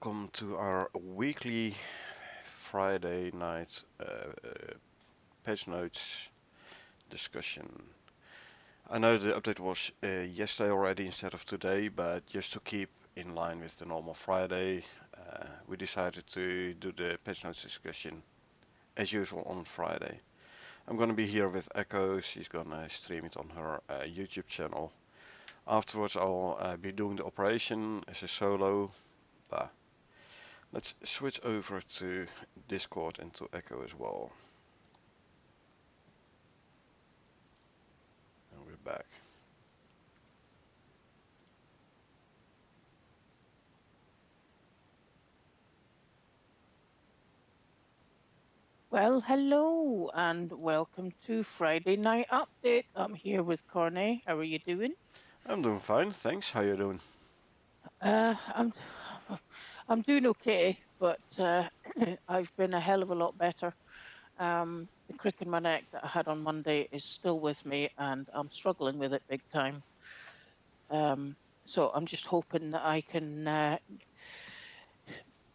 welcome to our weekly Friday night patch notes discussion. I know the update was yesterday already instead of today, but just to keep in line with the normal Friday, we decided to do the patch notes discussion as usual on Friday. I'm gonna be here with Echo. She's gonna stream it on her YouTube channel. Afterwards, I'll be doing the operation as a solo. But let's switch over to Discord and to Echo as well. And we're back. Well, hello and welcome to Friday Night Update. I'm here with Corney. How are you doing? I'm doing fine, thanks. How you doing? I'm I'm doing okay, but I've been a hell of a lot better. The crick in my neck that I had on Monday is still with me, and I'm struggling with it big time. Um, so I'm just hoping that I can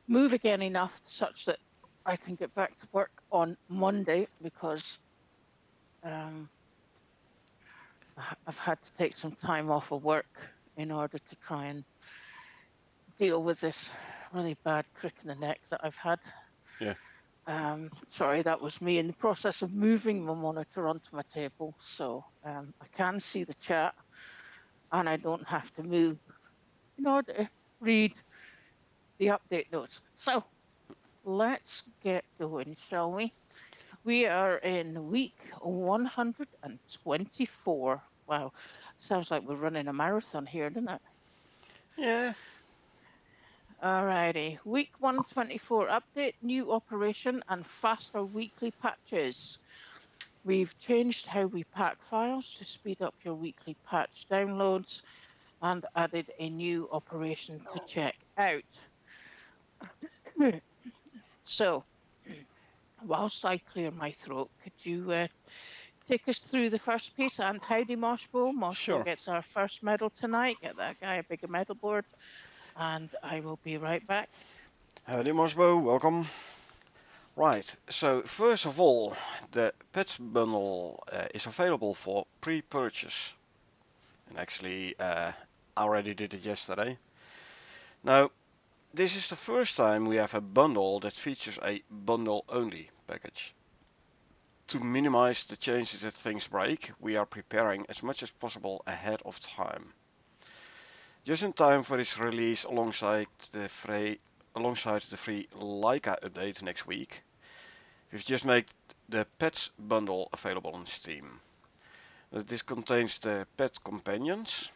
move again enough such that I can get back to work on Monday because um, I've had to take some time off of work in order to try and deal with this really bad crick in the neck that I've had. Yeah, Sorry, that was me in the process of moving my monitor onto my table, so I can see the chat and I don't have to move in order to read the update notes. So let's get going, shall we? We are in week 124. Wow, sounds like we're running a marathon here, doesn't it? yeah, Alrighty, week 124 update, new operation and faster weekly patches. We've changed how we pack files to speed up your weekly patch downloads and added a new operation to check out. So, whilst I clear my throat, could you take us through the first piece? And howdy, Moshbo. Moshbo sure. gets our first medal tonight. Get that guy a bigger medal board. And I will be right back. Howdy, Mosbo, welcome. Right, so first of all, the pets bundle is available for pre-purchase. And actually, I already did it yesterday. Now, this is the first time we have a bundle that features a bundle-only package. To minimize the chances that things break, we are preparing as much as possible ahead of time. Just in time for its release alongside the free Leica update next week, we've just made the Pets bundle available on Steam. This contains the Pet Companions,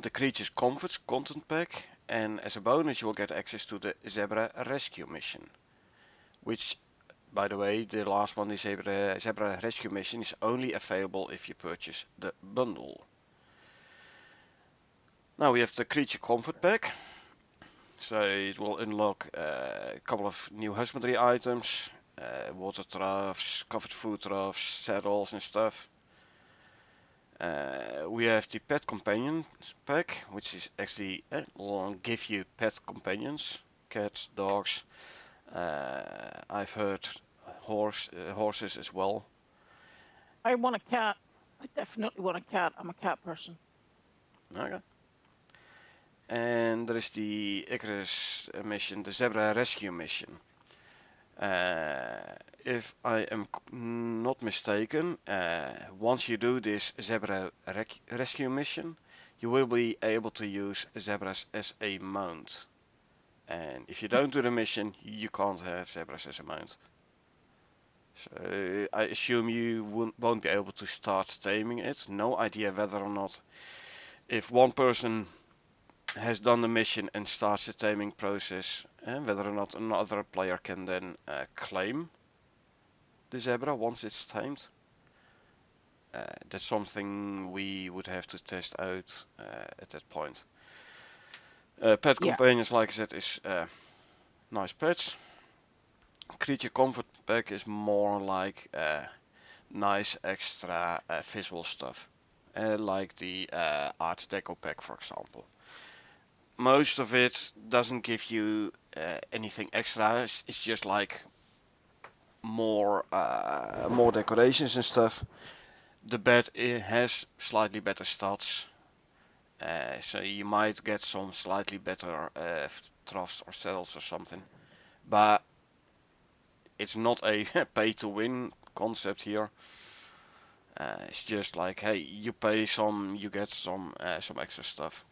the Creatures Comforts content pack, and as a bonus you will get access to the Zebra Rescue mission, which, by the way, the last one, the Zebra Rescue mission, is only available if you purchase the bundle. Now we have the Creature Comfort pack. So it will unlock a couple of new husbandry items, water troughs, covered food troughs, saddles and stuff. We have the Pet Companions pack, which is actually will give you pet companions, cats, dogs. I've heard horses as well. I want a cat. I definitely want a cat. I'm a cat person. Okay. And there is the Icarus mission, the Zebra Rescue mission. If I am not mistaken, once you do this Zebra rescue mission, you will be able to use zebras as a mount. And if you don't do the mission, you can't have zebras as a mount. So I assume you won't be able to start taming it. No idea whether or not, if one person has done the mission and starts the taming process, and whether or not another player can then claim the zebra once it's tamed. That's something we would have to test out at that point. Pet Yeah, companions, like I said, is nice pets. Creature comfort pack is more like nice extra visual stuff, like the Art Deco pack, for example. most of it doesn't give you anything extra. It's just like more decorations and stuff. The bed has slightly better stats, so you might get some slightly better troughs or saddles or something. But it's not a pay to win concept here. It's just like, hey, you pay some, you get some extra stuff.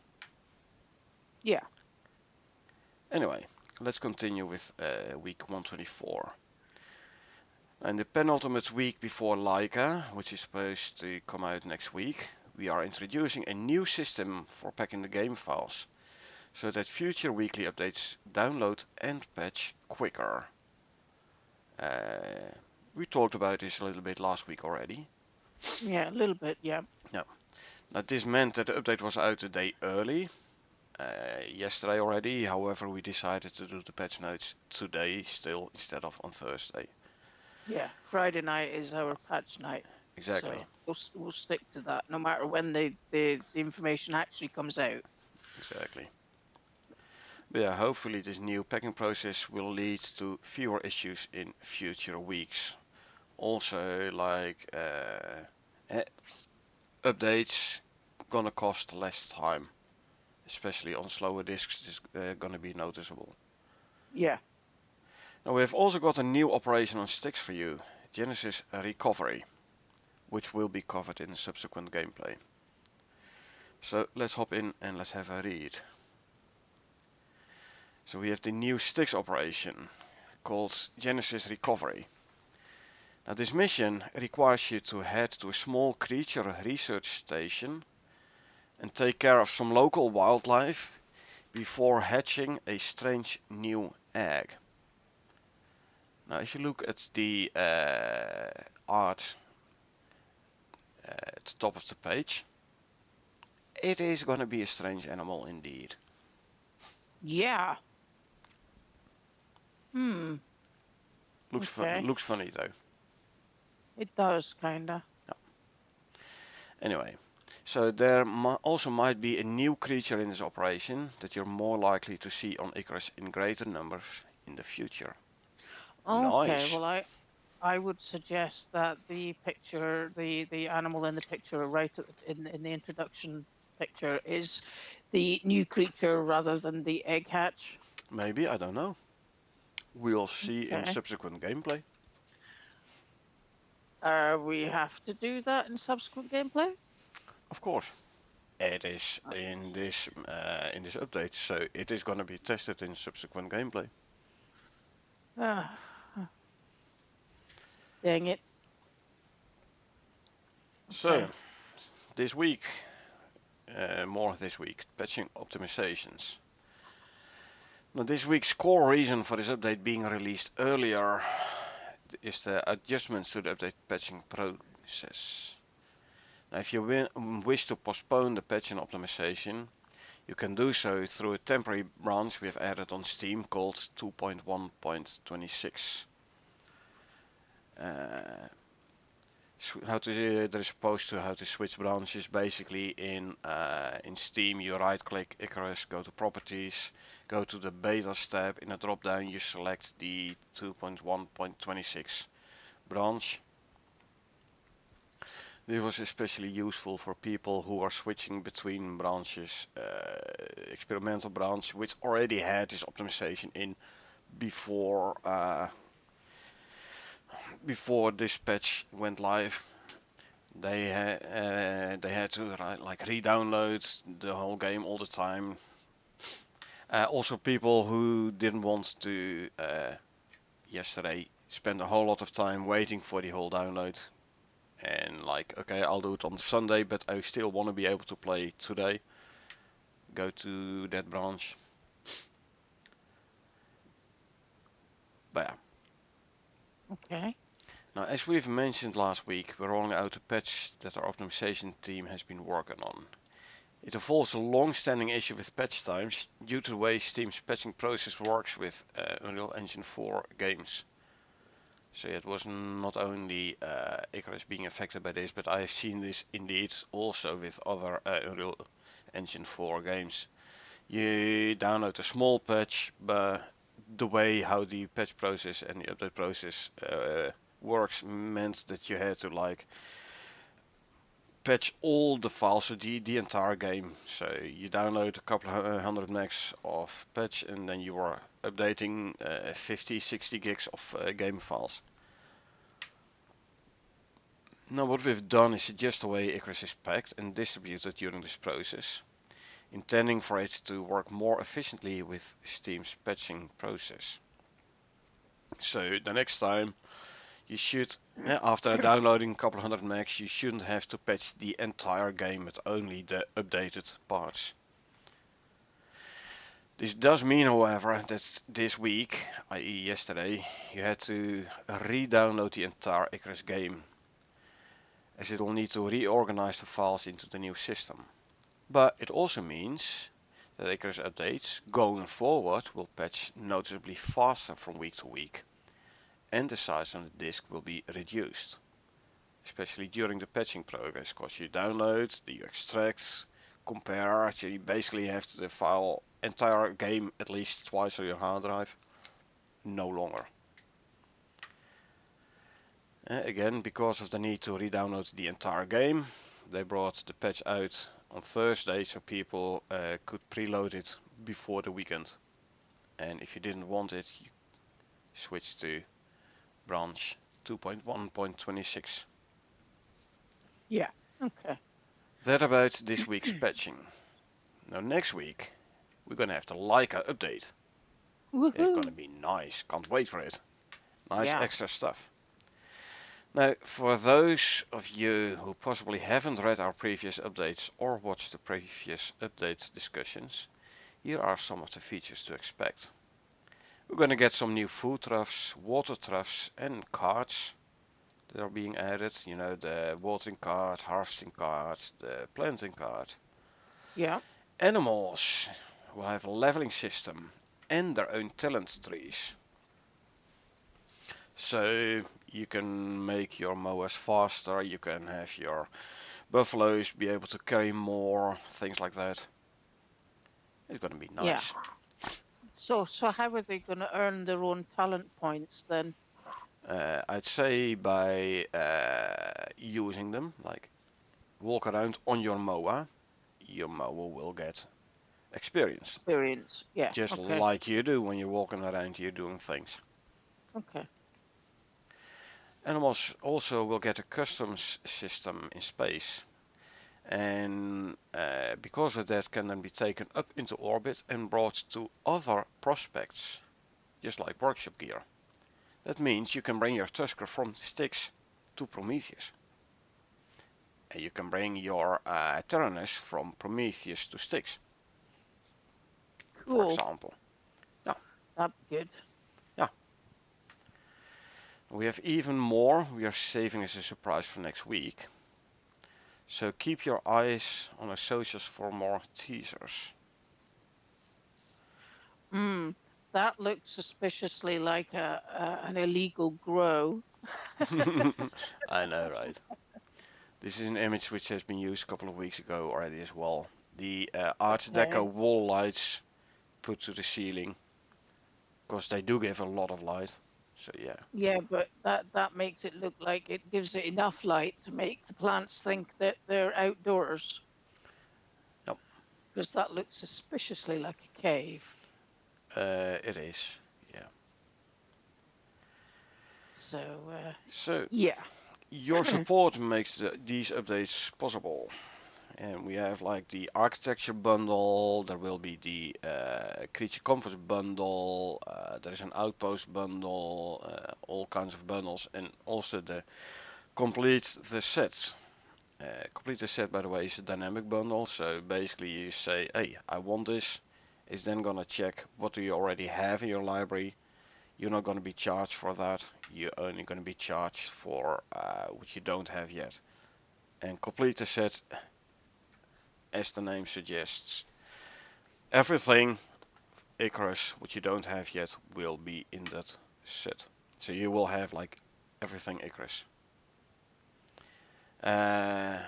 Yeah. Anyway, let's continue with week 124. And the penultimate week before Laika, which is supposed to come out next week, we are introducing a new system for packing the game files, so that future weekly updates download and patch quicker. We talked about this a little bit last week already. Yeah, a little bit, yeah. Yeah. Now this meant that the update was out a day early, yesterday already. However, we decided to do the patch notes today still instead of on Thursday. Yeah, Friday night is our patch night. Exactly, So we'll stick to that no matter when the information actually comes out. exactly. But yeah, hopefully this new packing process will lead to fewer issues in future weeks. Also, like updates gonna cost less time, especially on slower disks. This is gonna be noticeable. Yeah. Now we have also got a new operation on sticks for you, Genesis Recovery, which will be covered in subsequent gameplay. So let's hop in and let's have a read. So we have the new sticks operation called Genesis Recovery. Now this mission requires you to head to a small creature research station and take care of some local wildlife before hatching a strange new egg. Now if you look at the art at the top of the page, it is gonna be a strange animal indeed. Yeah. Hmm. Okay. Looks funny though. It does kinda. Yeah. Anyway, so there also might be a new creature in this operation that you're more likely to see on Icarus in greater numbers in the future. Okay, Nice. well I would suggest that the picture, the animal in the picture right at in the introduction picture is the new creature rather than the egg hatch. Maybe, I don't know. We'll see in Okay. subsequent gameplay. We have to do that in subsequent gameplay? Of course. It is Uh, in this update, so it is gonna be tested in subsequent gameplay. uh, dang it. So, Okay. this week, more this week, patching optimizations. Now, this week's core reason for this update being released earlier is the adjustments to the update patching process. Now, if you wish to postpone the patch and optimization, you can do so through a temporary branch we have added on Steam called 2.1.26. Uh, there is supposed to how to switch branches. Basically, in Steam, you right-click Icarus, go to Properties, go to the Betas tab. In a drop-down, you select the 2.1.26 branch. This was especially useful for people who are switching between branches. Experimental branch, which already had this optimization in before before this patch went live. They had to like re-download the whole game all the time. Also, people who didn't want to yesterday spend a whole lot of time waiting for the whole download, and like, okay, I'll do it on Sunday, but I still want to be able to play today. Go to that branch. But yeah. Okay. Now, as we've mentioned last week, we're rolling out a patch that our optimization team has been working on. It involves a long-standing issue with patch times due to the way Steam's patching process works with Unreal Engine 4 games. So it was not only Icarus being affected by this, but I've seen this indeed also with other Unreal Engine 4 games. You download a small patch, but the way how the patch process and the update process works meant that you had to like patch all the files, so the entire game. So you download a couple hundred megs of patch, and then you are updating 50, 60 gigs of game files. Now what we've done is suggest the way Icarus is packed and distributed during this process, intending for it to work more efficiently with Steam's patching process. So the next time you should, after downloading a couple hundred megs, you shouldn't have to patch the entire game but only the updated parts. This does mean, however, that this week, i.e. yesterday, you had to re-download the entire Icarus game, as it will need to reorganize the files into the new system. But it also means that Icarus updates going forward will patch noticeably faster from week to week, and the size on the disk will be reduced, especially during the patching progress, because you download, you extract, compare, so you basically have the file entire game at least twice on your hard drive, no longer. Again, because of the need to re-download the entire game, they brought the patch out on Thursday so people could preload it before the weekend. And if you didn't want it, you switch to branch 2.1.26. Yeah. Okay. That about this week's patching. Now next week we're gonna have the Leica update. It's gonna Woohoo! be nice. Can't wait for it. Nice Yeah. extra stuff. Now, for those of you who possibly haven't read our previous updates or watched the previous update discussions, here are some of the features to expect. We're going to get some new food troughs, water troughs, and carts that are being added. You know, the watering cart, harvesting cart, the planting cart. Yeah. Animals will have a leveling system and their own talent trees. So you can make your mowers faster, you can have your buffaloes be able to carry more, things like that. It's gonna be Yeah. nice. So how are they going to earn their own talent points then? I'd say by using them, like walk around on your mower will get experience. Experience. Yeah. Just Okay. like you do when you're walking around, you're doing things. Okay. Animals also will get a customs system in space, and because of that can then be taken up into orbit and brought to other prospects, just like workshop gear. That means you can bring your Tusker from Styx to Prometheus. And you can bring your Tyrannus from Prometheus to Styx, for Cool. example. Yeah, That'd be good. yeah. We have even more we are saving as a surprise for next week. So keep your eyes on our socials for more teasers. Mm. That looks suspiciously like an illegal grow. I know, right? This is an image which has been used a couple of weeks ago already as well. The Art Deco Okay. wall lights put to the ceiling, because they do give a lot of light. So yeah. Yeah, but that makes it look like it gives it enough light to make the plants think that they're outdoors, Yep. because that looks suspiciously like a cave. It is. Yeah. So, So yeah. your support makes these updates possible. And we have like the architecture bundle, there will be the creature comforts bundle, there is an outpost bundle, all kinds of bundles, and also the complete the set. Complete the set, by the way, is a dynamic bundle. So basically, you say, "Hey, I want this." It's then gonna check what do you already have in your library. You're not gonna be charged for that. You're only gonna be charged for what you don't have yet. And complete the set, as the name suggests, everything Icarus, what you don't have yet, will be in that set. So you will have like everything Icarus. Uh,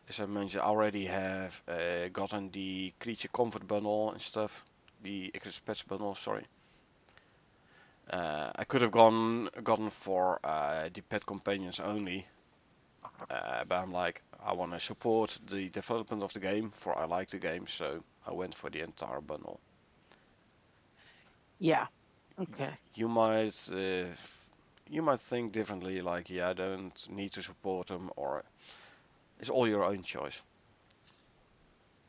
as I mentioned, I already have gotten the creature comfort bundle and stuff. The Icarus pets bundle, sorry. I could have gotten for the pet companions only, but I'm like, I want to support the development of the game, for I like the game, so I went for the entire bundle. Yeah. Okay. You might think differently, like, yeah, I don't need to support them, or it's all your own choice.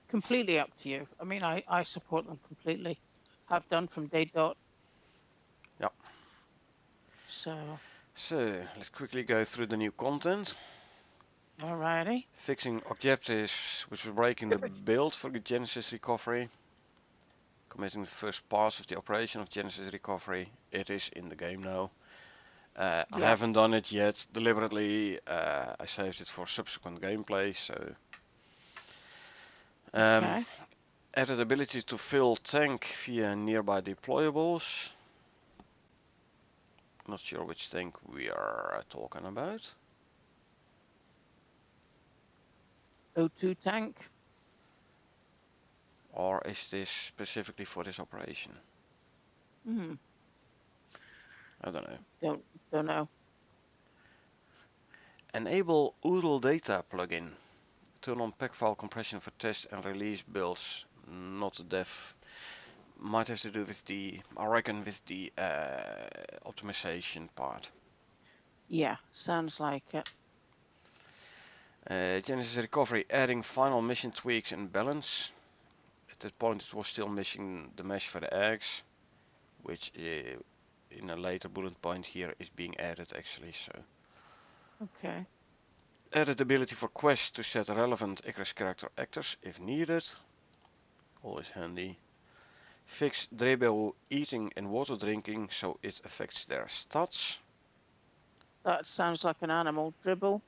Completely up to you. I mean, I support them completely. Have done from day dot. Yeah. So, So let's quickly go through the new content. alrighty. Fixing objectives which were breaking the build for the Genesis recovery. Committing the first pass of the operation of Genesis recovery. It is in the game now. I Yeah. haven't done it yet deliberately. I saved it for subsequent gameplay. So Okay. added ability to fill tank via nearby deployables. Not sure which tank we are talking about. O2 tank. Or is this specifically for this operation? Hmm. I don't know. Don't know. Enable URL data plugin. Turn on pack file compression for test and release builds. Not dev. Might have to do with the, I reckon, with the optimization part. Yeah. Sounds like it. Genesis recovery, adding final mission tweaks and balance. At that point it was still missing the mesh for the eggs, which in a later bullet point here is being added actually. So Okay. added ability for quests to set relevant Icarus character actors if needed. Always handy. Fix Drebo eating and water drinking so it affects their stats. That sounds like an animal dribble.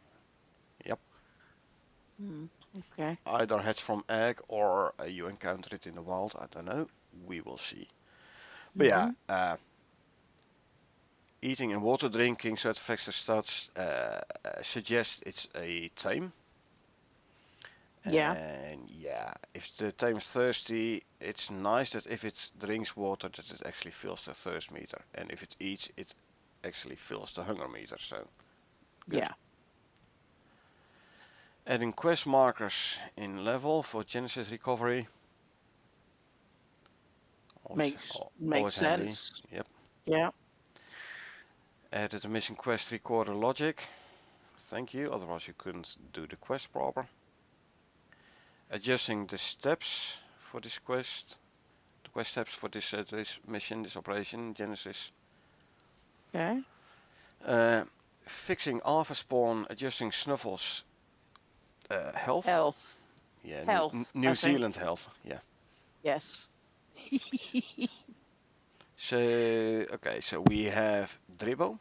Yep. Hmm. Okay. Either hatch from egg or you encounter it in the wild. I don't know. We will see. But yeah, Mm-hmm. eating and water drinking so it affects the stats suggests it's a tame. Yeah. And yeah, if the tame's thirsty, it's nice that if it drinks water that it actually fills the thirst meter. And if it eats, it actually fills the hunger meter. So good. Yeah. Adding quest markers in level for Genesis recovery. Always, Makes always handy. sense. Yep. Yeah. Added a mission quest recorder logic. Thank you, otherwise you couldn't do the quest proper. Adjusting the steps for this quest. The quest steps for this mission, this operation, Genesis. Okay. Fixing alpha spawn, adjusting Snuffles health. Health. Yeah, Health, I New think. Zealand health. Yeah. Yes. So okay, so we have Dribbo.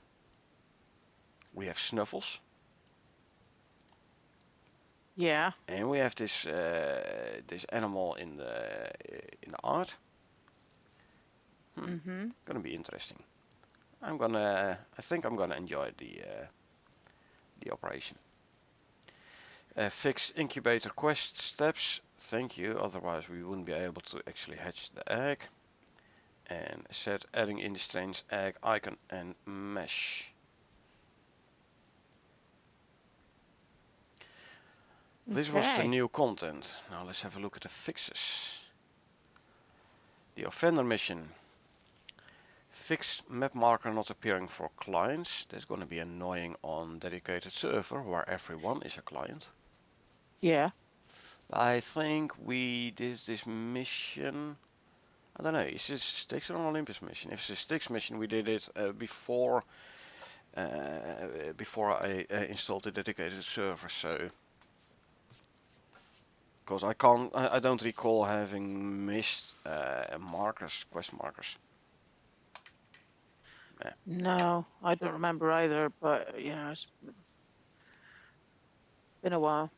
We have Snuffles. Yeah. And we have this this animal in the art. Mm-hmm. Gonna be interesting. I think I'm gonna enjoy the operation. Fix incubator quest steps. Thank you. Otherwise we wouldn't be able to actually hatch the egg. And set adding in the strange egg icon and mesh. This was the Okay. new content. Now let's have a look at the fixes. The offender mission. Fix map marker not appearing for clients. That's going to be annoying on dedicated server where everyone is a client. Yeah. I think we did this mission. I don't know. Is this Styx or an Olympus mission? If it's a Styx mission, we did it before I installed the dedicated server. So because I don't recall having missed markers, quest markers. Yeah. No, I don't remember either, but yeah, it's been a while.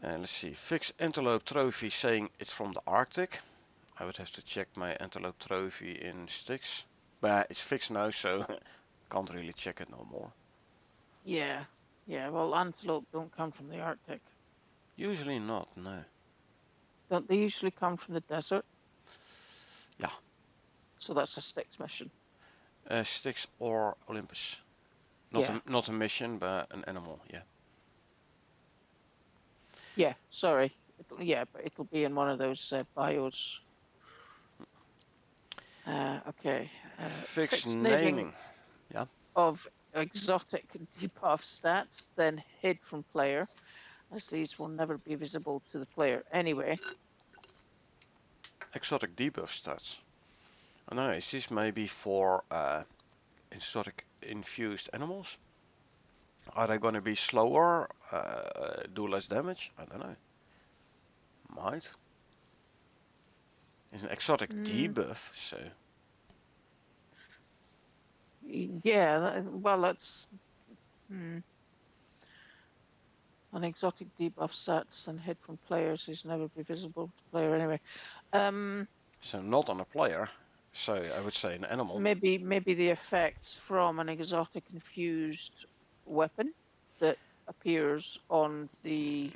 Let's see. Fix antelope trophy saying it's from the Arctic. I would have to check my antelope trophy in Styx. But it's fixed now, so can't really check it no more. Yeah. Yeah, well, antelope don't come from the Arctic. Usually not, no. Don't they usually come from the desert? Yeah, So that's a Styx mission. Styx or Olympus. Yeah, Not a mission, but an animal, yeah. yeah. Sorry. Yeah, but it'll be in one of those bios. Okay. Fixed Fixed naming naming, yeah. of exotic debuff stats, then hid from player, as these will never be visible to the player anyway. Exotic debuff stats. I don't know, is this maybe for exotic infused animals? Are they gonna be slower, do less damage? I don't know. Might. It's an exotic Mm, debuff, so yeah, well, that's hmm, an exotic debuff stats and hid from players is never be visible to player anyway. Um, not on a player. So I would say an animal. maybe the effects from an exotic infused weapon that appears on the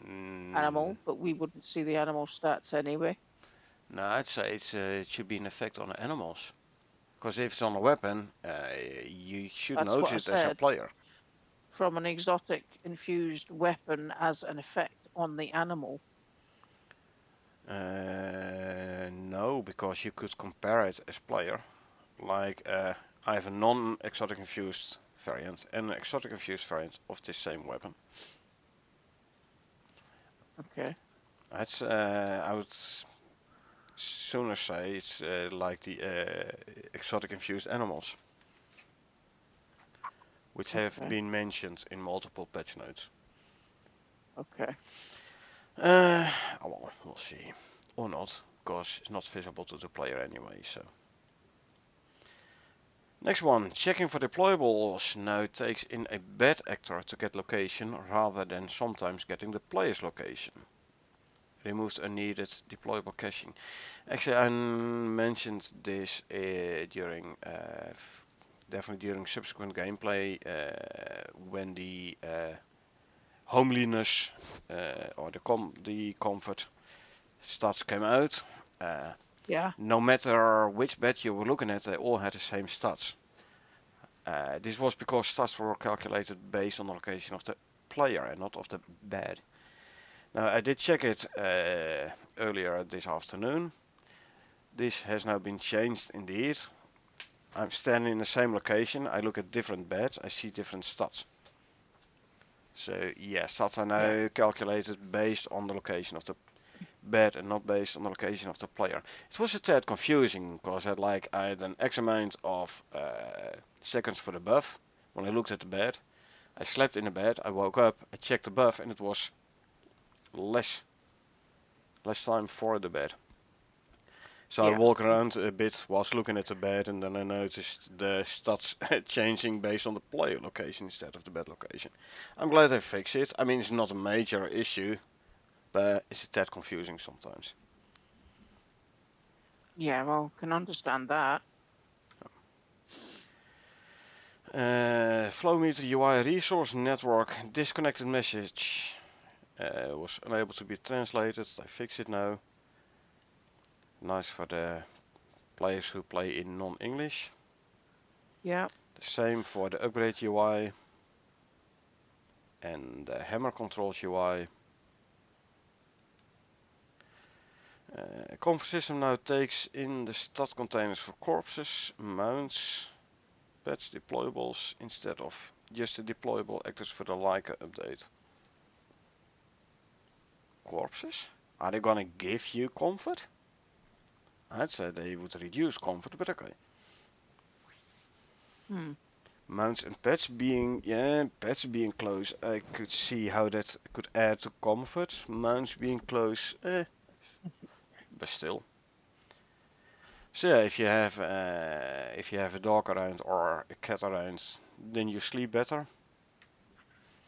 Mm, animal, but we wouldn't see the animal stats anyway. no, I'd say it should be an effect on animals. Because if it's on a weapon, you should That's notice what I it as a said. player. From an exotic infused weapon as an effect on the animal. No, because you could compare it as player. Like, I have a non-exotic infused variant and an exotic infused variant of this same weapon. Okay. I would sooner say it's like the exotic infused animals, which have Okay. been mentioned in multiple patch notes. Okay. Uh, well, we'll see. Or not, because it's not visible to the player anyway, so. Next one, checking for deployables now takes in a bad actor to get location rather than sometimes getting the player's location. Removes unneeded deployable caching. Actually, I mentioned this definitely during subsequent gameplay when the homeliness or the comfort stats came out. Uh, Yeah. no matter which bed you were looking at, they all had the same stats. This was because stats were calculated based on the location of the player and not of the bed. Now I did check it earlier this afternoon. This has now been changed indeed. I'm standing in the same location, I look at different beds, I see different stats. So yeah, stats are Yeah. now calculated based on the location of the bed and not based on the location of the player. It was a tad confusing because I had an X amount of seconds for the buff when I looked at the bed. I slept in the bed, I woke up, I checked the buff and it was less time for the bed. So I Yeah. walked around a bit whilst looking at the bed and then I noticed the stats changing based on the player location instead of the bed location. I'm glad they fixed it. I mean, it's not a major issue, but it's a tad confusing sometimes. Yeah. Well, can understand that. Flow meter UI resource network disconnected message was unable to be translated. I fixed it now. Nice for the players who play in non-English. Yeah. The same for the upgrade UI and the hammer controls UI. Comfort system now takes in the stat containers for corpses, mounts, pets, deployables instead of just the deployable actors for the Leica update. Corpses? Are they gonna give you comfort? I'd say they would reduce comfort, but okay. Hmm. Mounts and pets being close. I could see how that could add to comfort. Mounts being close, but still. So yeah, if you have a dog around or a cat around, then you sleep better.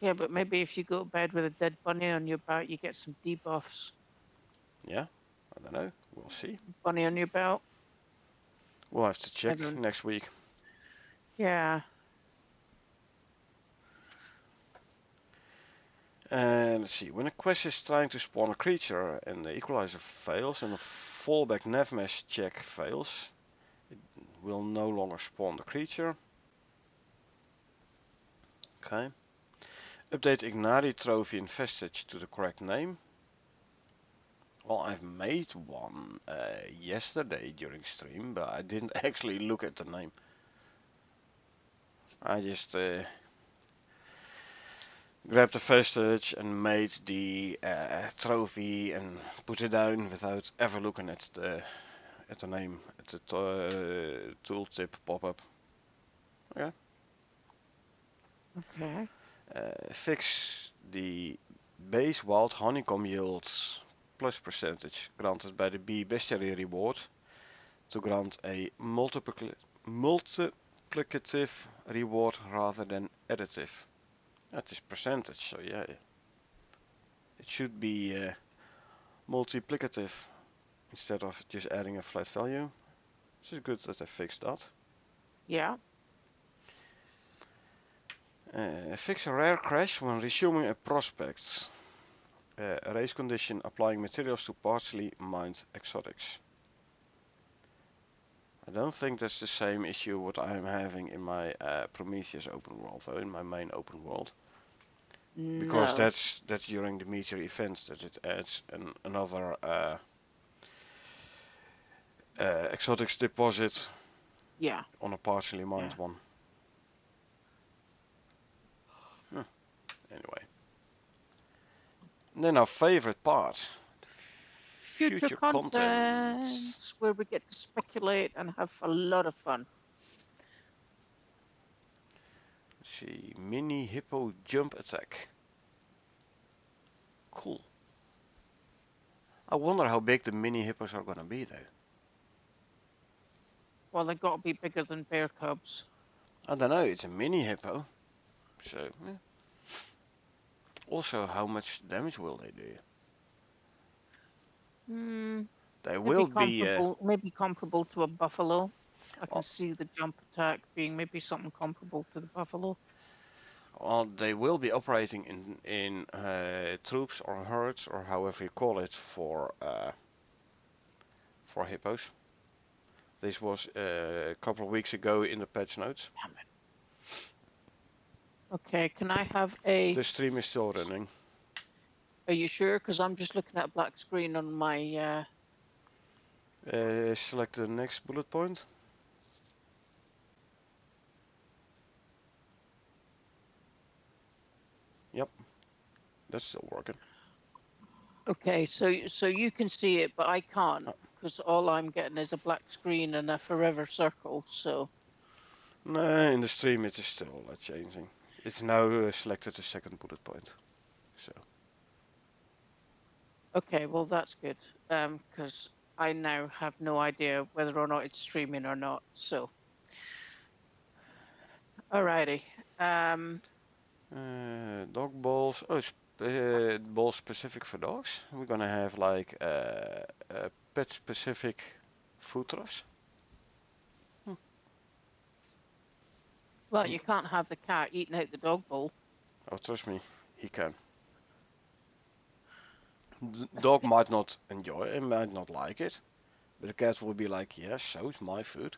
Yeah, but maybe if you go to bed with a dead bunny on your back, you get some debuffs. Yeah, I don't know. We'll see. Bunny on your belt. We'll have to I check don't. next week. Yeah. And let's see, when a quest is trying to spawn a creature and the equalizer fails and the fallback nav mesh check fails, it will no longer spawn the creature. Okay. Update Ignari trophy in vestige to the correct name. Well, I've made one yesterday during stream, but I didn't actually look at the name. I just grabbed the vestige and made the trophy and put it down without ever looking at the name, at the tooltip pop-up. Okay. Okay. Fix the base wild honeycomb yields plus percentage granted by the bee bestiary reward to grant a multiplicative reward rather than additive. That is percentage, so yeah, it should be multiplicative instead of just adding a flat value. It's good that I fixed that. Yeah. Fix a rare crash when resuming a prospect. Race condition applying materials to partially mined exotics. I don't think that's the same issue what I'm having in my Prometheus open world, though, in my main open world. Because No. that's during the meteor event that it adds another exotics deposit Yeah. on a partially mined Yeah. one. Huh. Anyway. And then our favorite part. Future Future content. content where we get to speculate and have a lot of fun. Let's see. Mini hippo jump attack. Cool. I wonder how big the mini hippos are gonna be though. Well, they got to be bigger than bear cubs. I don't know, it's a mini hippo. So, yeah. Also, how much damage will they do? Hmm. They Maybe will be, comparable. Maybe comparable to a buffalo. I can well, see the jump attack being maybe something comparable to the buffalo. well, they will be operating in troops or herds or however you call it for hippos. This was a couple of weeks ago in the patch notes. Damn it. Okay, can I have a? The stream is still running. Are you sure? Because I'm just looking at a black screen on my. Select the next bullet point. Yep, that's still working. Okay, so you can see it, but I can't Oh, because all I'm getting is a black screen and a forever circle. So no, in the stream it is still changing. It's now selected the second bullet point. So, okay, well that's good. Because I now have no idea whether or not it's streaming or not. So, alrighty. Um, dog balls. Oh, balls specific for dogs. We're gonna have like pet specific food troughs. Hmm. well, you can't have the cat eating out the dog bowl. Oh, trust me, he can. The dog might not enjoy it, might not like it, but the cat will be like, yes, so it's my food.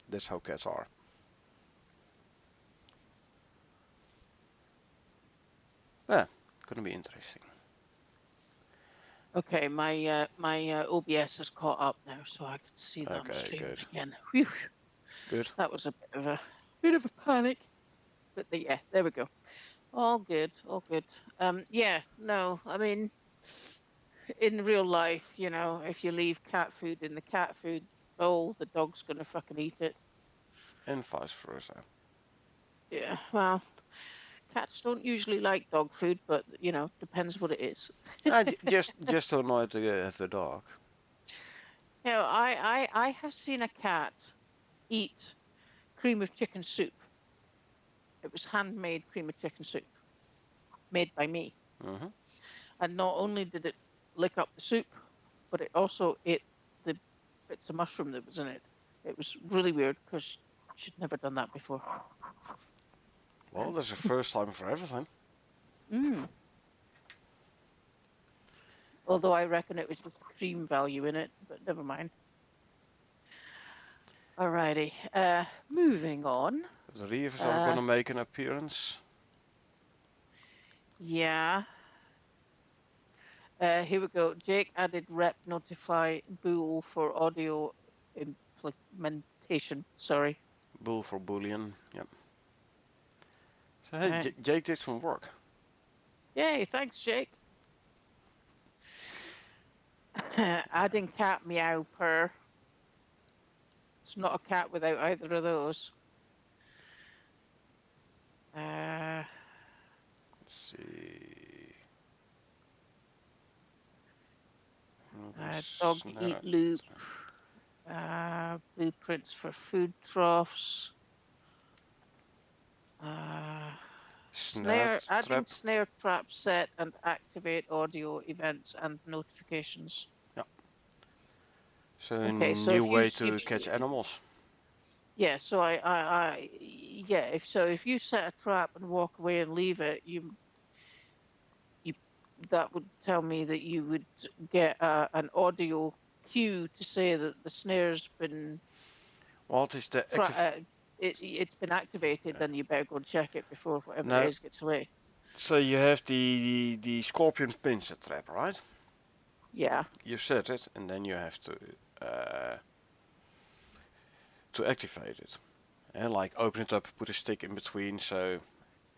That's how cats are. Yeah, gonna be interesting. Okay, my OBS is caught up now, so I can see that I'm Okay, streaming good, again. Whew, good. that was a bit of a panic, but yeah, there we go. All good, all good. Yeah, no, I mean, in real life, if you leave cat food in the cat food bowl, the dog's gonna fucking eat it. And vice versa. Yeah, well, cats don't usually like dog food, but depends what it is. Just to annoy the dog. I have seen a cat eat cream of chicken soup. It was handmade cream of chicken soup made by me. Hmm. And not only did it lick up the soup, but it also ate the bits of mushroom that was in it. It was really weird because she'd never done that before. Well, there's a first time for everything. Mm. Although I reckon it was just cream value in it, but never mind. Alrighty. Moving on. The reavers are Uh, gonna make an appearance. yeah. Here we go. Jake added rep notify bool for audio implementation. Sorry. Bull for boolean. Yep. So hey, Right. Jake did some work. Yay, thanks, Jake. Adding cat meow purr. It's not a cat without either of those. Uh, Let's see. dog eat loop. Blueprints for food troughs. Snare Adding trap. snare trap set and activate audio events and notifications. Yeah. So a Okay, so new way to catch animals. yeah, so yeah, if you set a trap and walk away and leave it, you that would tell me that you would get an audio cue to say that the snare's been What is the tra active? it's been activated, then you better go and check it before whatever it No. is gets away. So you have the scorpion pincer trap, right? Yeah, You set it, and then you have uh, to activate it. And like open it up, put a stick in between, so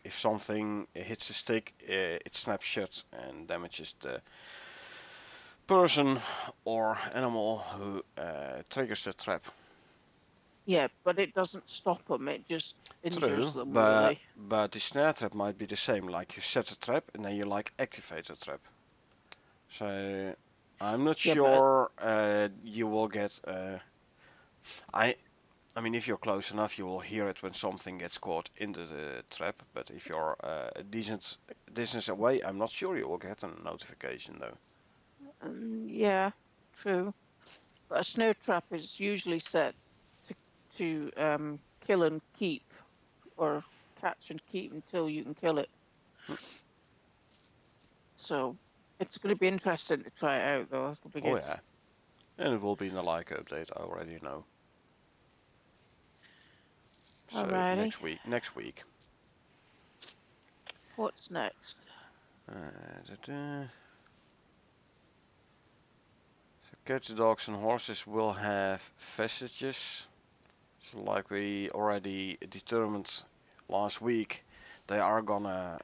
if something hits the stick, it snaps shut and damages the person or animal who triggers the trap. yeah, but it doesn't stop them. It just injures True, them, but really. the snare trap might be the same. Like you set a trap and then you like activate the trap. So I'm not Yeah, but sure you will get. I I mean, if you're close enough, you will hear it when something gets caught into the trap. But if you're a decent distance away, I'm not sure you will get a notification though. yeah, true. But a snare trap is usually set to kill and keep, or catch and keep until you can kill it. Hmm. So it's going to be interesting to try it out, though. It'll be Oh good. yeah, and it will be in the like update. I already know. So Alrighty, next week. Next week. what's next? So cats, dogs, and horses will have vestiges. So like we already determined last week, they are gonna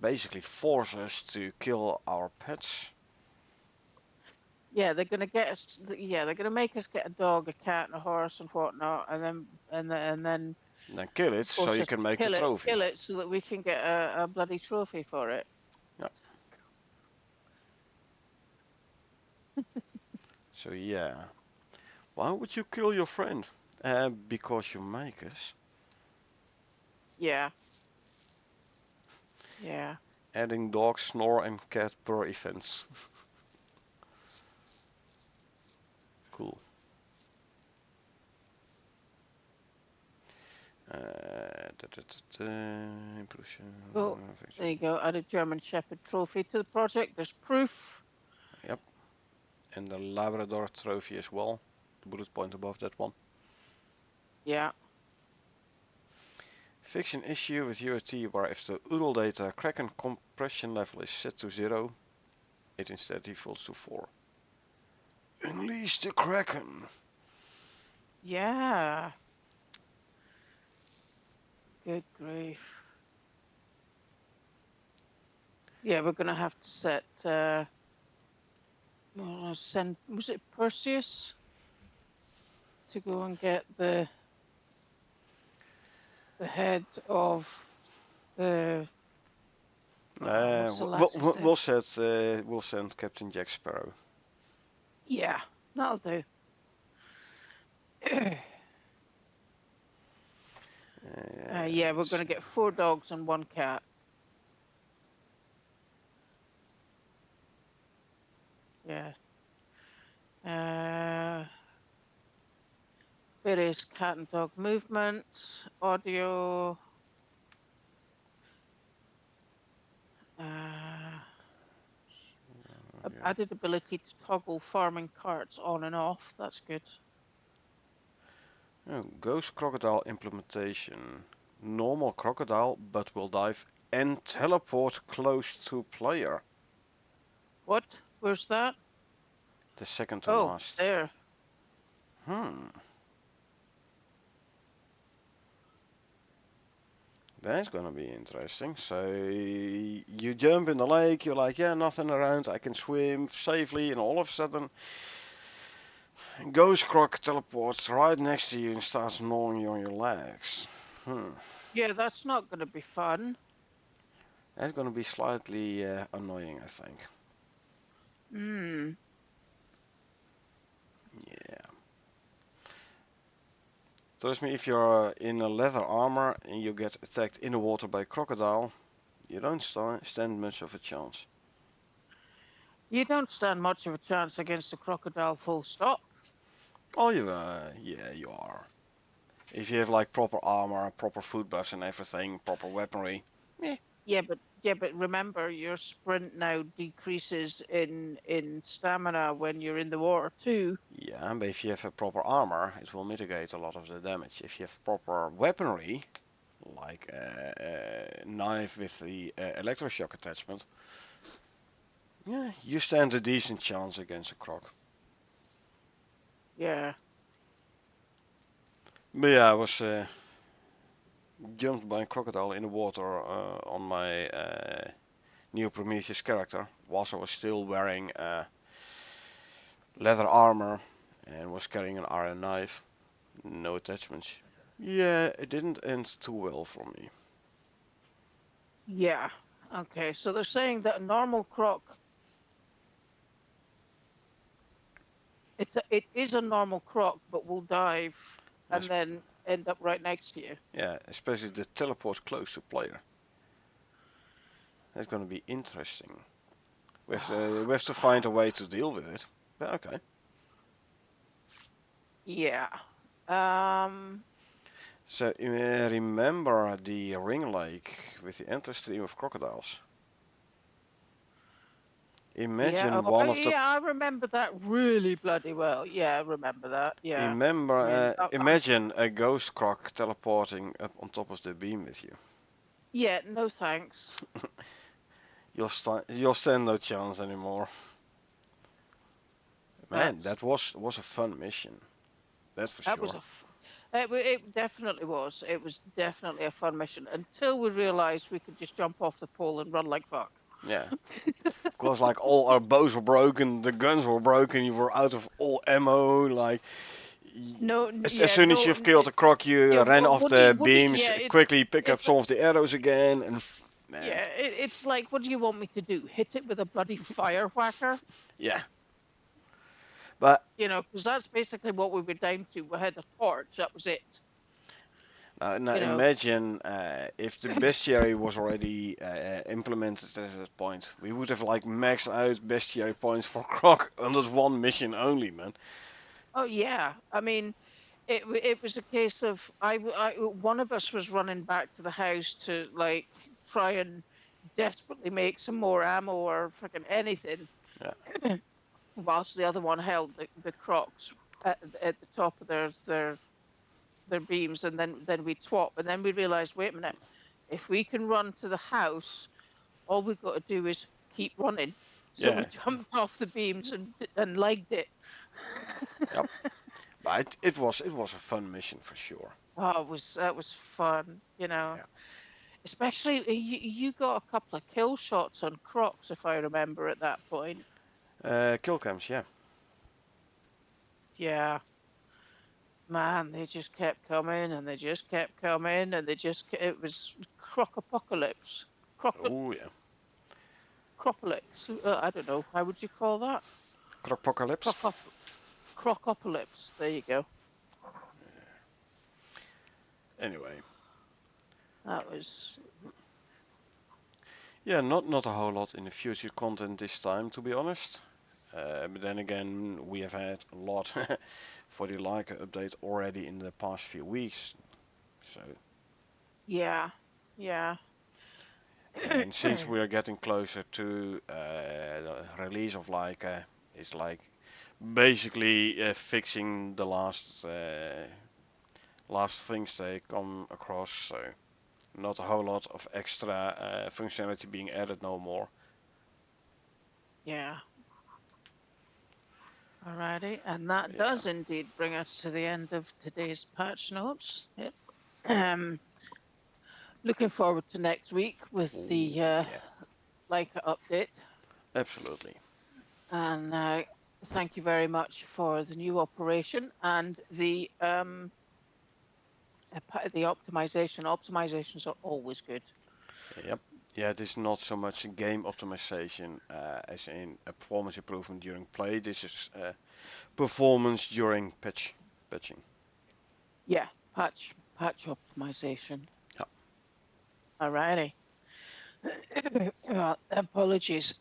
basically force us to kill our pets. Yeah, they're going to get us. Yeah, they're going to make us get a dog, a cat, and a horse, and whatnot, and then And then kill it so force you us can to make the trophy. kill it, so that we can get a bloody trophy for it. Yeah. So yeah. Why would you kill your friend? Because you make us. Yeah, yeah. Adding dog, snore, and cat per events. Cool. Oh, there you go. Add a German Shepherd trophy to the project. There's proof. Yep. And the Labrador trophy as well. The bullet point above that one. Yeah. Fix an issue with UAT where if the URL data Kraken compression level is set to 0, it instead defaults to 4. Unleash the Kraken! Yeah. Good grief. Yeah, we're gonna have to set send was it Perseus to go and get the head of the what's the lass's name? We'll send Captain Jack Sparrow. Yeah, that'll do. Yeah, we're gonna get 4 dogs and 1 cat. Yeah. Uh, various cat and dog movements, audio. added ability to toggle farming carts on and off. That's good. Oh, Ghost Crocodile implementation. Normal crocodile, but will dive and teleport close to player. What? Where's that? The second to Oh, last. there. Hmm. That's gonna be interesting. So you jump in the lake, you're like, yeah, nothing around, I can swim safely, and all of a sudden, Ghost Croc teleports right next to you and starts gnawing you on your legs. Hmm. Yeah, that's not going to be fun. That's gonna be slightly annoying, I think. Hmm. Yeah. Trust me, if you're in a leather armor and you get attacked in the water by a crocodile, you don't stand much of a chance. You don't stand much of a chance against a crocodile, full stop. Oh, yeah, you are. If you have like proper armor, proper foot buffs and everything, proper weaponry, yeah, Yeah, but remember your sprint now decreases in stamina when you're in the water too. yeah. But if you have a proper armor, it will mitigate a lot of the damage. If you have proper weaponry, like a knife with the electroshock attachment, yeah, you stand a decent chance against a croc. Yeah. But yeah, I was jumped by a crocodile in the water on my new Prometheus character, whilst I was still wearing leather armor and was carrying an iron knife. No attachments. Yeah, it didn't end too well for me. Yeah. Okay, so they're saying that a normal croc, it is a normal croc, but will dive and That's, then end up right next to you. yeah, especially the teleport close to player. That's gonna be interesting. Oh, We have to find crap. a way to deal with it. But okay. Yeah. Um. So remember the ring lake with the endless stream of crocodiles. Yeah. Imagine Oh, one of the yeah. I remember that really bloody well. Yeah, I remember that. Yeah. remember I mean, imagine a ghost croc teleporting up on top of the beam with you. yeah. No thanks. You'll stand no chance anymore. Man, That's that was a fun mission. That's for that was sure. it definitely was. It was definitely a fun mission until we realised we could just jump off the pole and run like fuck. Yeah. Because like all our bows were broken, the guns were broken, you were out of all ammo. Like No, as yeah, soon as no, you've killed a croc, yeah. you ran off the What do you, beams, yeah, quickly pick up it, some of the arrows again, and man, yeah, it's like, what do you want me to do? Hit it with a bloody fire whacker? yeah. But You know, because that's basically what we were down to. We had a torch. That was it. now You know. imagine if the bestiary was already implemented at that point, we would have like maxed out bestiary points for croc on this one mission only, man. Oh yeah. I mean, it was a case of one of us was running back to the house to like try and desperately make some more ammo or freaking anything, Yeah, whilst the other one held the crocs at the top of their beams, and then we'd swap, and then we realized, wait a minute, if we can run to the house, all we've got to do is keep running. So we yeah, jumped off the beams and legged it. yep. But it was a fun mission for sure. Oh, that was fun, you know. Yeah. Especially you got a couple of kill shots on Crocs, if I remember at that point. Kill cams, yeah. Yeah, man, they just kept coming and they just kept coming and it was Croc apocalypse. Croc Oh yeah. Cropolypse. I don't know. How would you call that? Cropocalypse. Croc Crocopolypse. There you go. Anyway, That was yeah, not a whole lot in the future content this time, to be honest. But then again, we have had a lot for the Leica update already in the past few weeks. So yeah, yeah. And since we are getting closer to the release of Leica, it's like basically fixing the last things they come across. So not a whole lot of extra functionality being added no more. Yeah. Alrighty, and that Yeah. does indeed bring us to the end of today's patch notes. Yep. Um, looking forward to next week with Ooh, the yeah. Leica update. Absolutely. And thank you very much for the new operation and the optimization. Optimizations are always good. Yep. Yeah, it is not so much a game optimization as in a performance improvement during play. This is performance during patching. Yeah, patch optimization. Yeah. Alrighty. Apologies,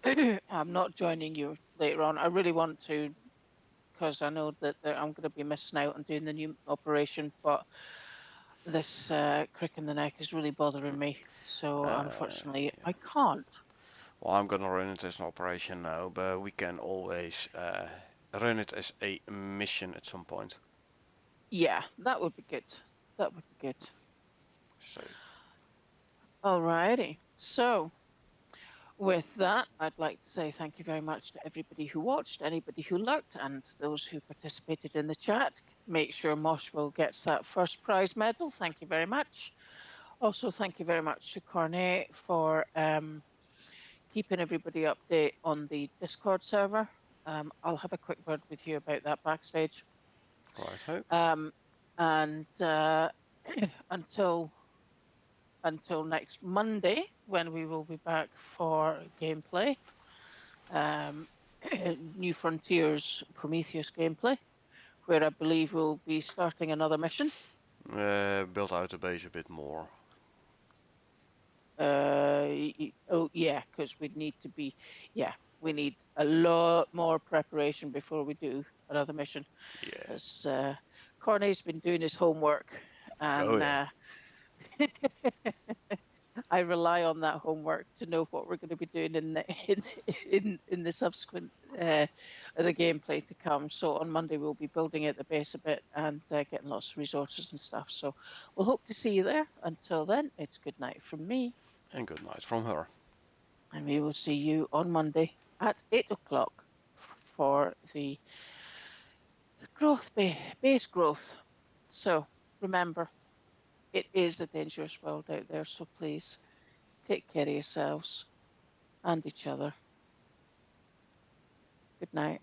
I'm not joining you later on. I really want to because I know that I'm going to be missing out on doing the new operation, but this crick in the neck is really bothering me. So unfortunately, Yeah. I can't. Well, I'm gonna run it as an operation now, but we can always run it as a mission at some point. Yeah, that would be good. That would be good. So, Alrighty. So with that, I'd like to say thank you very much to everybody who watched, anybody who lurked, and those who participated in the chat. Make sure Moshwell gets that first prize medal. Thank you very much. Also, thank you very much to Cornet for keeping everybody update on the Discord server. I'll have a quick word with you about that backstage. righto. Um, and until next Monday, when we will be back for gameplay. Um, New Frontiers Prometheus gameplay, where I believe we'll be starting another mission. Build out the base a bit more. Oh yeah, because yeah, we need a lot more preparation before we do another mission. Yeah. As Corney's been doing his homework, Oh and yeah. I rely on that homework to know what we're going to be doing in the in the subsequent the gameplay to come. So on Monday we'll be building out the base a bit and getting lots of resources and stuff. So we'll hope to see you there. Until then, it's good night from me, And good night from her. and we will see you on Monday at 8 o'clock for the base growth. So remember, it is a dangerous world out there. So please take care of yourselves and each other. Good night.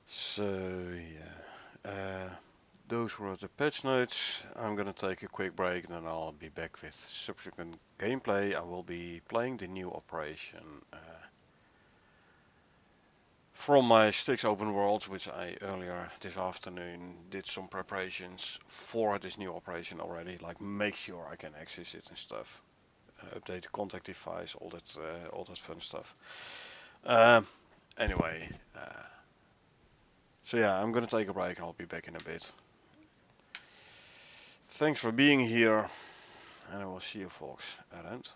So yeah. Those were the patch notes. I'm gonna take a quick break, then I'll be back with subsequent gameplay. I will be playing the new operation from my Styx open world, which I earlier this afternoon did some preparations for this new operation already, like make sure I can access it and stuff, update the contact device, all that fun stuff. Um, anyway, so yeah, I'm gonna take a break and I'll be back in a bit. Thanks for being here, and I will see you folks at end.